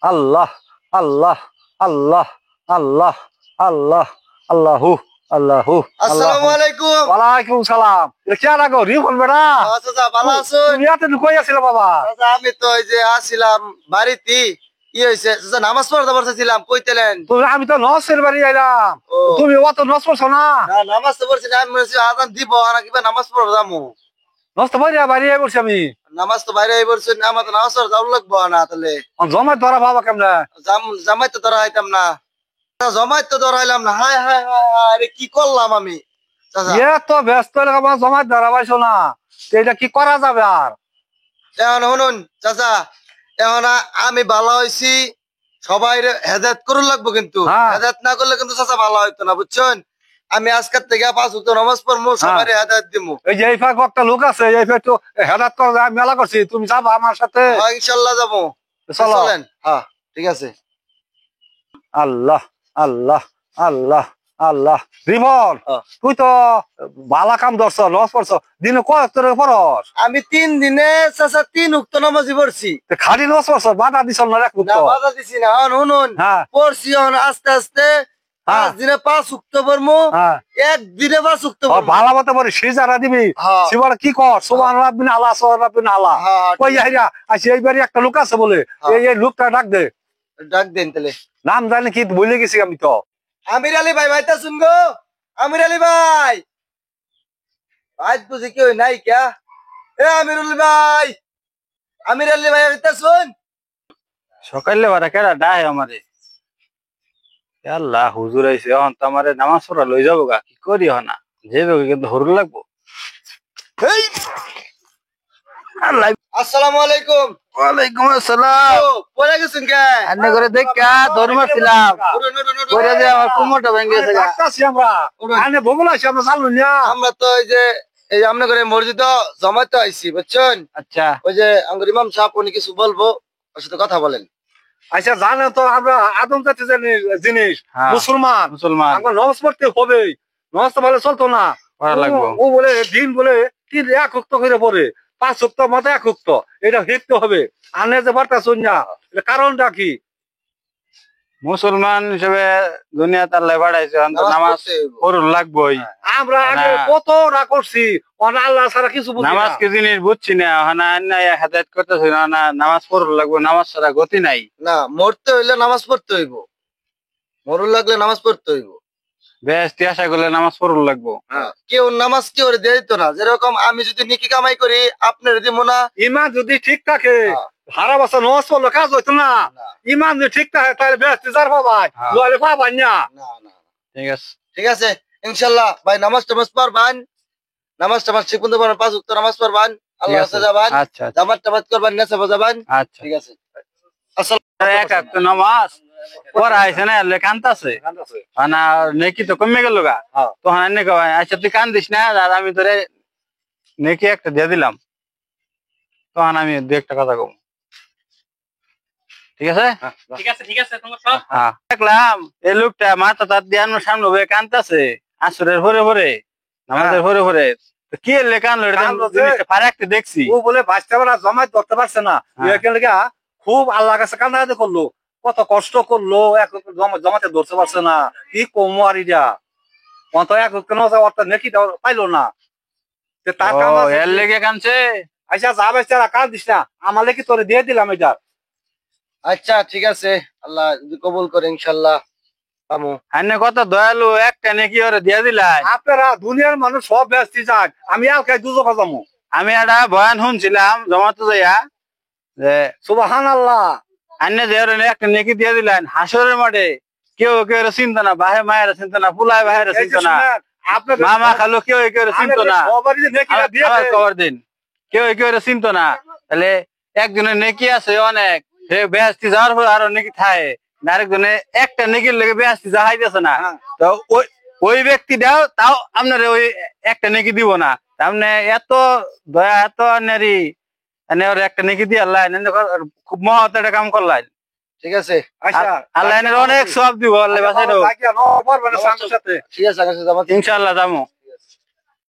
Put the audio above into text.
আল্লাহ আল্লাহ আল্লাহ আল্লাহ আল্লাহ আল্লাহু আল্লাহু আসসালামু আলাইকুম। ওয়ালাইকুম সালাম। কে লাগো রিফন বেড়া? চাচা ভালো আছেন? তুমি এত কই আছিলে বাবা? চাচা আমি তো এই যে আসছিলাম বাড়িতে। কি হয়েছে চাচা? নামাজ পড়তে বসেছিলাম, কইতেলেন? আমি তো নসের বাড়ি আইলাম। ও তুমি অত নস পড়ছো না? না, নামাজ তো পড়ছি না। আমি বলছি আজান দিব না, কিবা নামাজ পড়ব যামু। নষ্ট বাড়ি বাড়ি বলছি আমি। নামাজ তো বাইরে পড়ছি না, আমার তো নামাজ পড়া যাওয়া লাগবো না। তাহলে জমায় ধরা বাবা কেমনে? জামাই তো ধরা হইতাম না। জমাই তো ধরাইলাম না। হায় হায় হায় হায়, আরে কি করলাম আমি চাচা? এত ব্যস্ত আমার জমায় ধরা পাইছো না, এটা কি করা যাবে আর? এখন শুনুন চাচা, এখন আমি ভালো হয়েছি, সবাই হেদায়ত করুন লাগবো, কিন্তু হেদায়ত না করলে কিন্তু চাচা ভালো হইতো না, বুঝছেন? আমি আজকের থেকে 5 ওয়াক্ত নামাজ পড়বো, সবাই হেদায়ত দিব। এই যে এই ফাঁক একটা লোক আছে, এই ফাঁক তো হেদায়ত করা মেলা করছি, তুমি যাবা আমার সাথে? ইনশাল্লাহ যাবো, চলেন। হ্যাঁ ঠিক আছে। আল্লাহ আল্লাহ আল্লাহ আল্লাহ। রিমন, তুই তো বালা কাম ধরছ, লস পড়ছ, দিনে কয় তোর পড়স? আমি 3 দিনে চাচা 3 ওয়াক্ত নামাজই পড়ছি। খালি লস পড়ছ, বাধা দিছ না? না বাধা দিছি না। শুনুন পড়ছি, আস্তে আস্তে 5 দিনে 5 ওয়াক্ত পড়মু, একদিনে 5 ওয়াক্ত পড়মু। ভালো মতো পড়ি, সিজারা দিবি। সিবার কি কর? সুবহানাল্লাহ বিন আল্লাহ সুবহানাল্লাহ বিন আল্লাহ কই আইরা আসি। এইবারই একটা লোক আছে বলে, এই লোকটা ডাক দে। ডাক দেন তাহলে। নাম জানি কি ভুলে গেছি আমি তো। আমির আলী ভাই, ভাইটা শুনগো। আমির আলী ভাই, আজ বুঝি কেউ নাই ক্যা? এ আমিরুল ভাই, আমির আলী ভাই, ভাইটা শুন। সকালে বারা কেডা ডাহে আমারে? আল্লাহ হুজুর আইছে, এখন তো আমারে নামাজ পড়া লই যাবো গা, কি করি হনা যাইবে কিন্তু হরুর লাগবো। আল্লাহ। আসসালামু আলাইকুম। ওয়ালাইকুম আসসালাম। পড়ে গেছেন কে? আন্নে করে দেখা ধর্ম ছিলাম করে যে আমার কুমোরটা ভেঙে গেছে। ডাক্তারছি আমরা, আন্নে বগুলা আছি আমরা, চালু না। আমরা তো এই যে আমনে করে মসজিদ জমাতে আইছি, বুঝছেন? আচ্ছা, ওই যে আমাদের ইমাম সাহেব উনি কিছু বলবো, ওর সাথে কথা বলেন। আচ্ছা জানেন তো আমরা আদম জাতীয় জিনিস, মুসলমান আমরা নামাজ পড়তে হবে, নামাজ তো ভালো চলতো না। ও বলে দিন বলে 1 ওয়াক্ত করে পড়ে, 5 ওয়াক্ত মতো 1 ওয়াক্ত, এটা শিখতে হবে। আনে যে বার্তা শুন না, কারণটা কি? মুসলমান হিসেবে দুনিয়াতে আল্লাহ পাঠাইছে, নামাজ পড়ুন লাগবেই। আমরা আগে কতটা করছি, আল্লাহ ছাড়া কিছু বুঝি না। নামাজ কি জিনিস বুঝছি না, হেদায়েত করতেছি না, নামাজ পড়ুন লাগবে, নামাজ ছাড়া গতি নাই। না, মরতে হইলে নামাজ পড়তে হইব, মরুন লাগলে নামাজ পড়তে হইব। বেহেশতি আশা করলে নামাজ পড়ুন লাগবো। কেউ নামাজ কি করে দিয়ে দিত না। যেরকম আমি যদি নেকি কামাই করি, আপনার দিব না। ইমান যদি ঠিক থাকে, সারা বছর নামাজ পড়লে কাজ হইতো না। ইমান যদি ঠিক থাকে তাহলে বেহেশতি যার পাবাই, নইলে পাবাই না। ঠিক আছে, ঠিক আছে, ইনশাআল্লাহ ভাই নামাজ টামাজ পড়বেন, নামাজ টামাজ ঠিক মতো পড়বেন, 5 ওয়াক্ত নামাজ পড়বেন, আল্লাহর কাছে যাবেন, জামাত টামাত করবেন, নেশা বাজাবেন। আচ্ছা ঠিক আছে। আসসালামু এক এক নামাজ পড়া আইছে না, এলে কান্তাছে না, নেকি তো কমে গেল গা। তখন এনে কয় আচ্ছা তুই কান্দিস না, আর আমি তোরে নেকি একটা দিয়ে দিলাম। তখন আমি 2 একটা কথা কম। ঠিক আছে, ঠিক আছে, ঠিক আছে। দেখলাম এই লোকটা মাথা তার দিয়ে সামনে হয়ে কান্তাছে, আসরের ভরে ভরে, নামাজের ভরে ভরে। কি এলে কানলো, ফারাকটা দেখছি। ও বলে বাঁচতে পারা জমায় ধরতে পারছে না, খুব আল্লাহর কাছে কান্দাকাটি করলো, কত কষ্ট করলো, জমাতে ধরতে পারছে না। কি কমো আর ইয়া অত অর্থাৎ নেকিটা পাইলো না, তার কাম এর লেগে কানছে। আচ্ছা যা বেচারা কান দিস না, আমার লেগে তোরে দিয়ে দিলাম এটা। আচ্ছা ঠিক আছে, আল্লাহ যদি কবুল করে ইনশাআল্লাহ পামু। কত দয়ালু, একটা নেকি ওরে দিয়ে দিলাই। আপনারা দুনিয়ার মানুষ সব ব্যস্ত যাক, আমি আর খাই দুজো যাবো। আমি একটা বয়ান শুনছিলাম জমাতে যাইয়া, যে সুবহানাল্লাহ আন্নে যে একটা নেকি দিয়ে দিলেন, হাসরের মাঠে কেউ কেউ চিন্তা না, বাহে মায়ের চিন্তা না, পুলায় বাহের চিন্তা না, মামা খালো কেউ কেউ চিন্ত না, খবর দিন কেউ কেউ চিন্ত না। তাহলে একজনের নেকি আছে অনেক, সে বেহেশতি যাওয়ার পর আরো নেকি থাকে, আরেকজনে একটা নেকির লেগে বেহেশতি যাইতেছে না, তো ওই ব্যক্তিটাও তাও আপনার ওই একটা নেকি দিব না। আপনি এত দয়া, এত নারী ওর একটা নেকি দিয়ে আল্লাহ খুব মহৎ একটা কাম করলেন। ঠিক আছে, আল্লাহ অনেক সব দিব, আল্লাহ বাঁচাই দেবো। ঠিক আছে, ইনশাআল্লাহ যাবো।